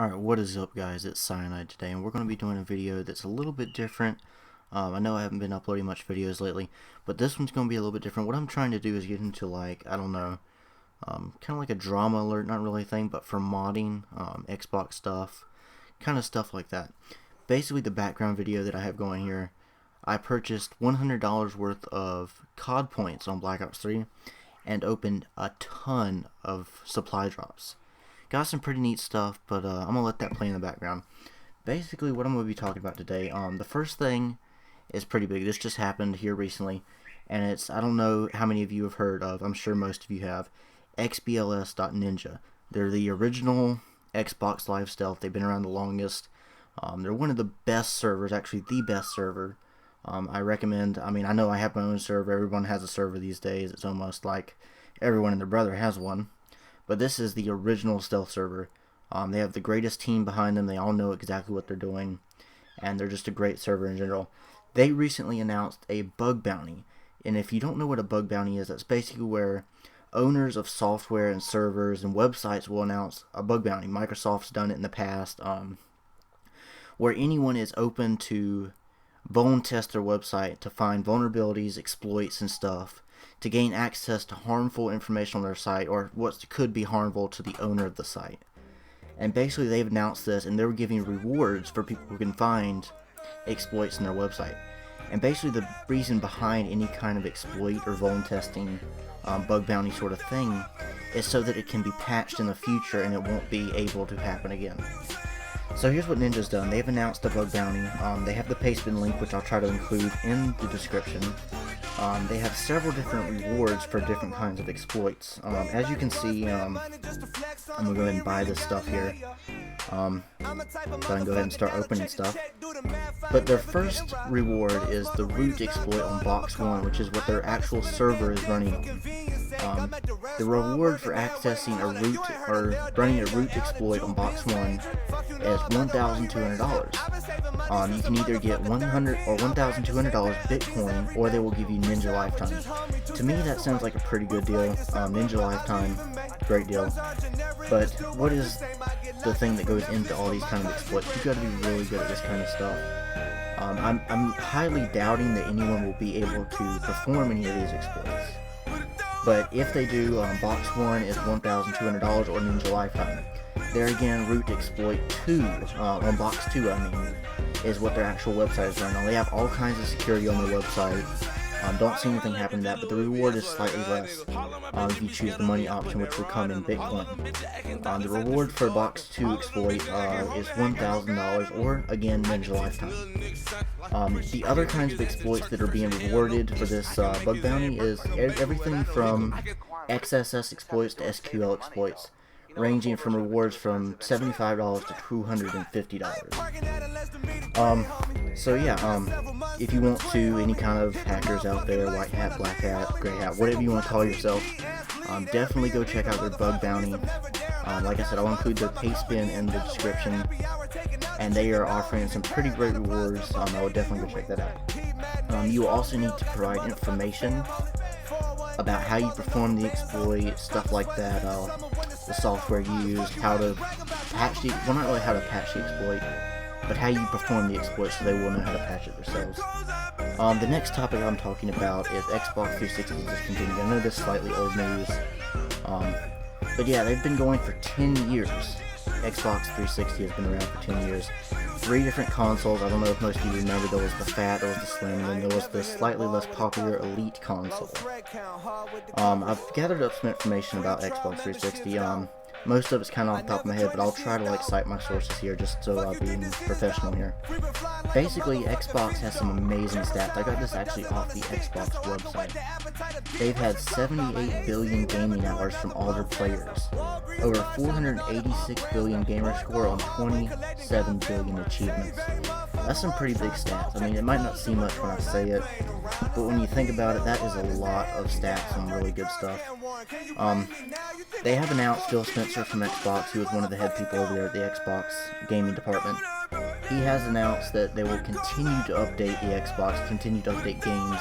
Alright, what is up guys, it's Cyanide today, and we're going to be doing a video that's a little bit different. I know I haven't been uploading much videos lately, but this one's going to be a little bit different. What I'm trying to do is get into, like, I don't know, kind of like a drama alert, not really a thing, but for modding, Xbox stuff, kind of stuff like that. Basically, the background video that I have going here, I purchased $100 worth of COD points on Black Ops 3, and opened a ton of supply drops. Got some pretty neat stuff, but I'm going to let that play in the background. Basically, what I'm going to be talking about today, the first thing is pretty big. This just happened here recently, and it's, I don't know how many of you have heard of, I'm sure most of you have, xbls.ninja. They're the original Xbox Live Stealth. They've been around the longest. They're one of the best servers, actually the best server. I recommend, I mean, I know I have my own server. Everyone has a server these days. It's almost like everyone and their brother has one. But this is the original stealth server. They have the greatest team behind them. They all know exactly what they're doing. And they're just a great server in general. They recently announced a bug bounty. And if you don't know what a bug bounty is, that's basically where owners of software and servers and websites will announce a bug bounty. Microsoft's done it in the past. Where anyone is open to vuln test their website to find vulnerabilities, exploits, and stuff, to gain access to harmful information on their site, or what could be harmful to the owner of the site. And basically they've announced this, and they were giving rewards for people who can find exploits in their website. And basically the reason behind any kind of exploit or vuln testing, bug bounty sort of thing, is so that it can be patched in the future and it won't be able to happen again. So here's what Ninja's done. They've announced a bug bounty. They have the pastebin link, which I'll try to include in the description. They have several different rewards for different kinds of exploits. As you can see, I'm going to go ahead and buy this stuff here. So I can go ahead and start opening stuff. But their first reward is the root exploit on box 1, which is what their actual server is running on. The reward for accessing a root, or running a root exploit on box 1 is $1,200. You can either get $100 or $1,200 Bitcoin, or they will give you Ninja Lifetime. To me, that sounds like a pretty good deal. Ninja Lifetime, great deal. But what is the thing that goes into all these kind of exploits? You've got to be really good at this kind of stuff. I'm highly doubting that anyone will be able to perform any of these exploits. But if they do, box 1 is $1,200 or Ninja Lifetime. There again, root exploit 2, on box 2 I mean, is what their actual website is running on. They have all kinds of security on their website. Don't see anything happen to that, but the reward is slightly less if you choose the money option, which will come in Bitcoin. The reward for box 2 exploit is $1,000, or again, Ninja Lifetime. The other kinds of exploits that are being rewarded for this bug bounty is everything from XSS exploits to SQL exploits, ranging from rewards from $75 to $250. So yeah, if you want to, any kind of hackers out there, white hat, black hat, gray hat, whatever you want to call yourself, definitely go check out their bug bounty. Like I said, I'll include their pastebin in the description, and they are offering some pretty great rewards. I would definitely go check that out. You will also need to provide information about how you perform the exploit, stuff like that, the software used, how to patch the, well, not really how to patch the exploit, but how you perform the exploit so they will know how to patch it themselves. The next topic I'm talking about is Xbox 360 discontinued. I know this is slightly old news, but yeah, they've been going for 10 years. Xbox 360 has been around for 10 years. 3 different consoles. I don't know if most of you remember, there was the Fat, there was the Slim, and there was the slightly less popular Elite console. I've gathered up some information about Xbox 360. Most of it's kind of off the top of my head, but I'll try to cite my sources here just so I'll be professional here. Basically, Xbox has some amazing stats. I got this actually off the Xbox website. They've had 78 billion gaming hours from all their players, over 486 billion gamer score on 27 billion achievements. That's some pretty big stats. I mean, it might not seem much when I say it, but when you think about it, that is a lot of stats, some really good stuff. They have announced Phil Spencer from Xbox, who is one of the head people over there at the Xbox gaming department. He has announced that they will continue to update the Xbox, continue to update games,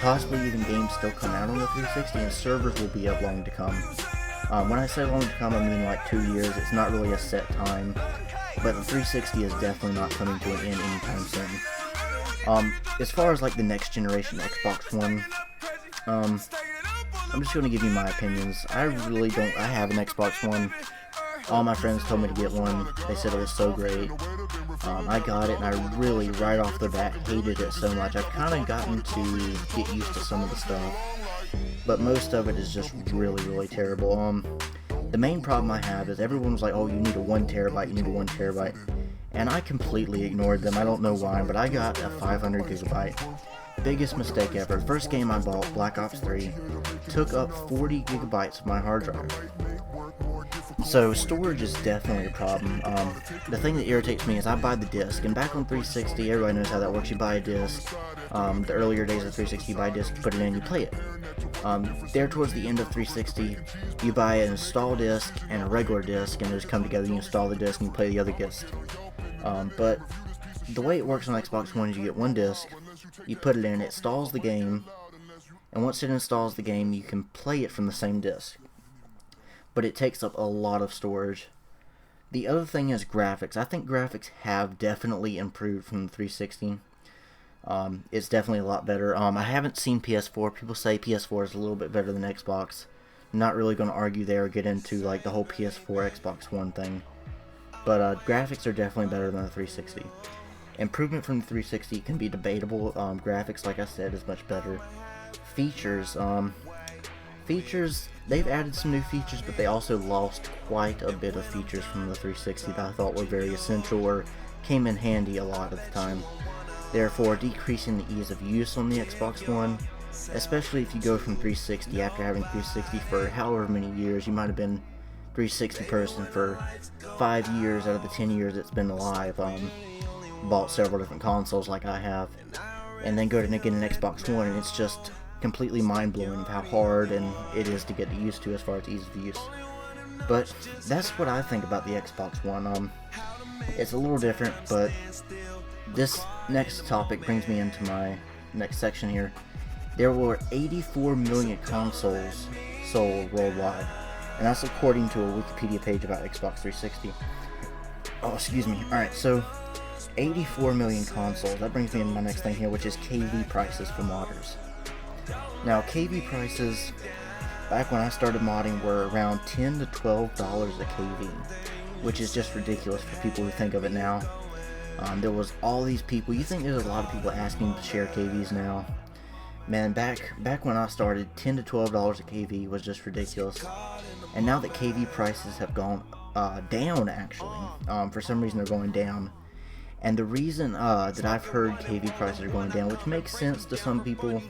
possibly even games still come out on the 360, and servers will be up long to come. When I say long to come, I mean like 2 years. It's not really a set time. but the 360 is definitely not coming to an end anytime soon. As far as like the next generation Xbox One, I'm just going to give you my opinions. I really don't. I have an Xbox One. All my friends told me to get one. They said it was so great. I got it, and I really, right off the bat, hated it so much. I've kind of gotten to get used to some of the stuff, but most of it is just really, really terrible. The main problem I have is everyone was like, oh, you need a 1 terabyte, you need a 1 terabyte. And I completely ignored them. I don't know why, but I got a 500 gigabyte. Biggest mistake ever. First game I bought, Black Ops 3, took up 40 gigabytes of my hard drive. So storage is definitely a problem. The thing that irritates me is I buy the disc, and back on 360, everybody knows how that works. You buy a disc. The earlier days of 360, you buy a disc, you put it in, you play it. There towards the end of 360, you buy an install disc and a regular disc, and those come together. You install the disc and you play the other disc. But the way it works on Xbox One is you get one disc, you put it in, it installs the game, and once it installs the game, you can play it from the same disc. But it takes up a lot of storage. The other thing is graphics. I think graphics have definitely improved from the 360. It's definitely a lot better. I haven't seen PS4. People say PS4 is a little bit better than Xbox. I'm not really going to argue there or get into like the whole PS4 Xbox One thing. But graphics are definitely better than the 360. Improvement from the 360 can be debatable. Graphics, like I said, is much better. Features, they've added some new features, but they also lost quite a bit of features from the 360 that I thought were very essential or came in handy a lot of the time. Therefore, decreasing the ease of use on the Xbox One, especially if you go from 360 after having 360 for however many years. You might have been 360 person for 5 years out of the 10 years it's been alive. Bought several different consoles like I have, and then go to get an Xbox One, and it's just completely mind-blowing of how hard and it is to get used to as far as ease of use. But that's what I think about the Xbox One. It's a little different, but this next topic brings me into my next section here. There were 84 million consoles sold worldwide, and that's according to a Wikipedia page about Xbox 360. Oh, excuse me. Alright, so 84 million consoles. That brings me into my next thing here, which is KV prices for modders. Now, KV prices, back when I started modding, were around $10 to $12 a KV, which is just ridiculous for people who think of it now. There was all these people. You think there's a lot of people asking to share KVs now. Man, back when I started, $10 to $12 a KV was just ridiculous. And now that KV prices have gone down, actually, for some reason they're going down. And the reason that I've heard KV prices are going down, which makes sense to some people,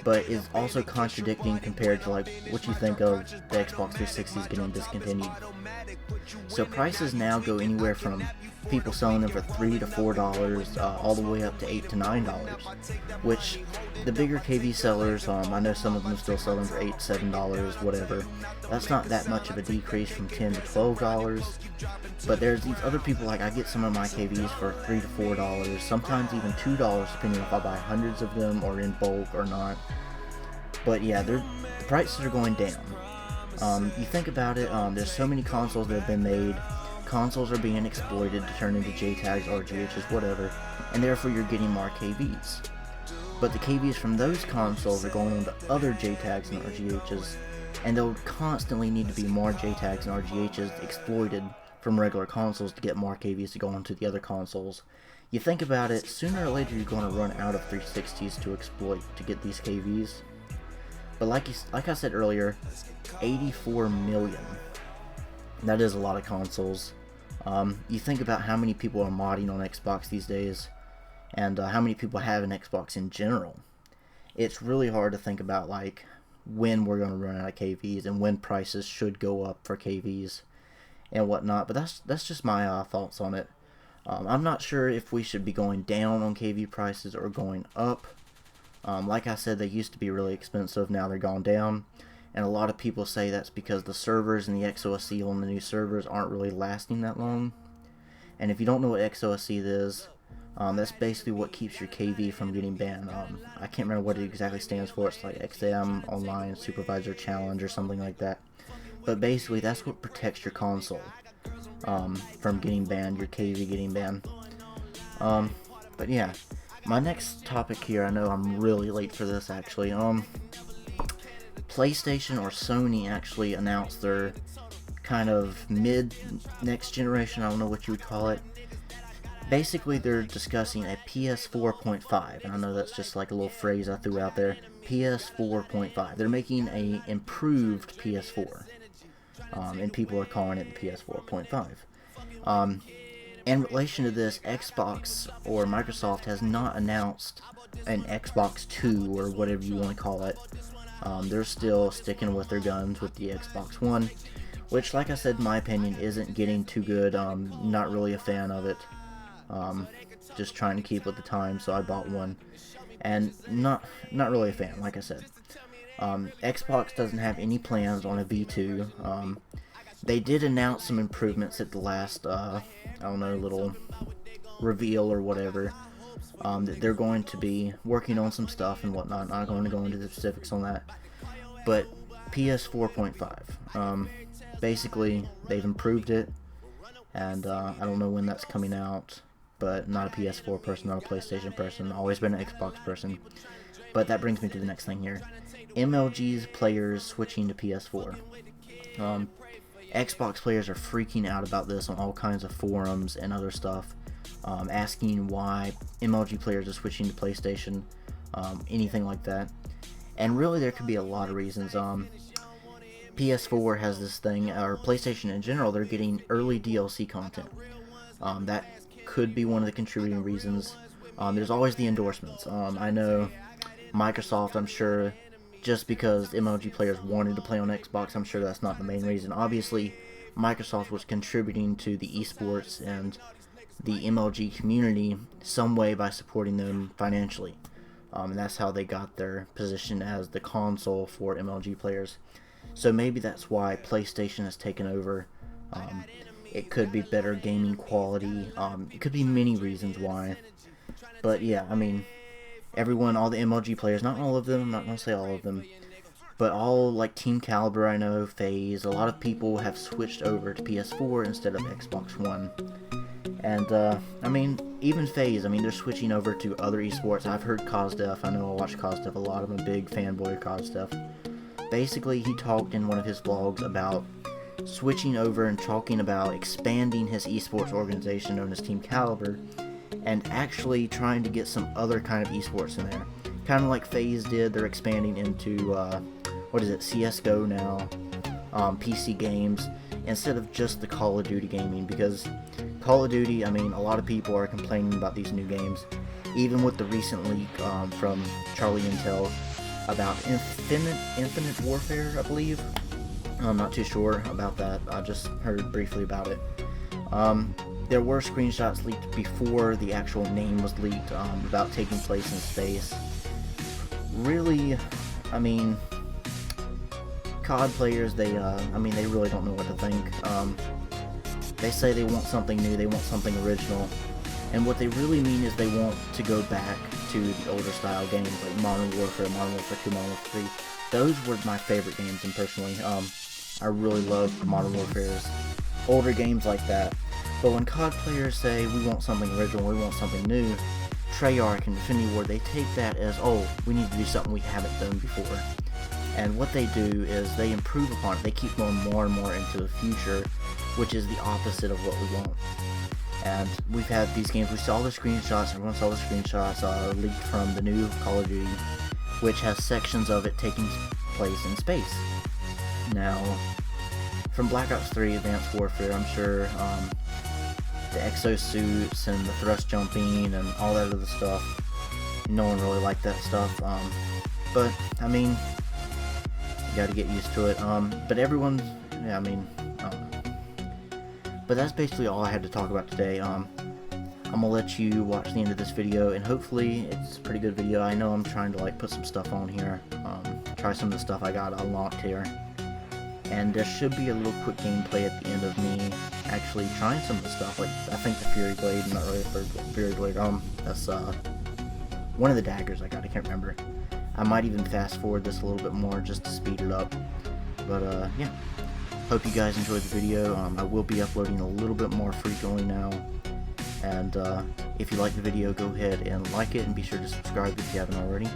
but is also contradicting compared to like what you think of the Xbox 360s getting discontinued. So prices now go anywhere from people selling them for $3 to $4, all the way up to $8 to $9, which the bigger KV sellers, I know some of them still sell them for $8, $7, whatever. That's not that much of a decrease from $10 to $12, but there's these other people, like I get some of my KVs for $3 to $4, sometimes even $2, depending if I buy hundreds of them or in bulk or not. But yeah, the prices are going down. You think about it, there's so many consoles that have been made. Consoles are being exploited to turn into JTAGs, RGHs, whatever, and therefore you're getting more KVs. But the KVs from those consoles are going into other JTAGs and RGHs, and there'll constantly need to be more JTAGs and RGHs exploited from regular consoles to get more KVs to go onto the other consoles. You think about it, sooner or later you're going to run out of 360s to exploit to get these KVs. But like I said earlier, 84 million. That is a lot of consoles. You think about how many people are modding on Xbox these days, and how many people have an Xbox in general. It's really hard to think about like when we're going to run out of KVs and when prices should go up for KVs and whatnot. But that's just my thoughts on it. I'm not sure if we should be going down on KV prices or going up. Like I said, they used to be really expensive. Now they're gone down. And a lot of people say that's because the servers and the XOSC on the new servers aren't really lasting that long. And if you don't know what XOSC is, that's basically what keeps your KV from getting banned. I can't remember what it exactly stands for. It's like XM Online Supervisor Challenge or something like that. But basically, that's what protects your console. from getting banned, your KV getting banned. But yeah, my next topic here, I know I'm really late for this actually. PlayStation or Sony actually announced their kind of mid-next generation, I don't know what you would call it. Basically, they're discussing a PS4.5, and I know that's just like a little phrase I threw out there. PS4.5. They're making a improved PS4, and people are calling it the PS4.5. In relation to this, Xbox or Microsoft has not announced an Xbox 2 or whatever you want to call it. They're still sticking with their guns with the Xbox One, which, like I said, in my opinion, isn't getting too good. Not really a fan of it. Just trying to keep with the time, so I bought one, and not really a fan, like I said. Xbox doesn't have any plans on a V2. They did announce some improvements at the last, I don't know, little reveal or whatever. That they're going to be working on some stuff and whatnot. Not going to go into the specifics on that. But PS4.5. Basically, they've improved it, and I don't know when that's coming out. But not a PS4 person, not a PlayStation person. Always been an Xbox person. But that brings me to the next thing here. MLG's players switching to PS4. Xbox players are freaking out about this on all kinds of forums and other stuff, asking why MLG players are switching to PlayStation, anything like that. And really, there could be a lot of reasons. PS4 has this thing, or PlayStation in general, they're getting early DLC content. That could be one of the contributing reasons. There's always the endorsements. I know Microsoft, I'm sure, just because MLG players wanted to play on Xbox, I'm sure that's not the main reason. Obviously, Microsoft was contributing to the esports and the MLG community some way by supporting them financially. And that's how they got their position as the console for MLG players. So maybe that's why PlayStation has taken over. It could be better gaming quality. It could be many reasons why. But yeah, I mean, everyone, all the MLG players, not all of them, I'm not going to say all of them, but all, like Team Caliber, I know, FaZe, a lot of people have switched over to PS4 instead of Xbox One. And, I mean, even FaZe, I mean, they're switching over to other esports. I've heard Cosdef, I know I watch Cosdef a lot, I'm a big fanboy of Cosdef. Basically, he talked in one of his vlogs about switching over and talking about expanding his esports organization known as Team Caliber, and actually trying to get some other kind of esports in there. Kind of like FaZe did, they're expanding into, CSGO now, PC games, instead of just the Call of Duty gaming, because Call of Duty, I mean, a lot of people are complaining about these new games, even with the recent leak from Charlie Intel about Infinite Warfare, I believe. I'm not too sure about that, I just heard briefly about it. There were screenshots leaked before the actual name was leaked about taking place in space. Really, I mean, COD players, they really don't know what to think. They say they want something new, they want something original, and what they really mean is they want to go back to the older style games like Modern Warfare, Modern Warfare 2, Modern Warfare 3. Those were my favorite games, and personally, I really love Modern Warfare's older games like that. But when COD players say, we want something original, we want something new, Treyarch and Infinity Ward, they take that as, oh, we need to do something we haven't done before. And what they do is they improve upon it. They keep going more and more into the future, which is the opposite of what we want. And we've had these games, we saw the screenshots, everyone saw the screenshots leaked from the new Call of Duty, which has sections of it taking place in space. Now, from Black Ops 3 Advanced Warfare, I'm sure the exosuits and the thrust jumping and all that other stuff, no one really liked that stuff, but I mean, you gotta get used to it. But everyone, yeah, I mean, but that's basically all I had to talk about today. I'm gonna let you watch the end of this video, and hopefully it's a pretty good video. I know I'm trying to like put some stuff on here, try some of the stuff I got unlocked here. And there should be a little quick gameplay at the end of me actually trying some of the stuff, like I think the Fury Blade, not really the Fury Blade, that's one of the daggers I got, I can't remember. I might even fast forward this a little bit more just to speed it up, but yeah. Hope you guys enjoyed the video. I will be uploading a little bit more frequently now. And if you like the video, go ahead and like it, and be sure to subscribe if you haven't already.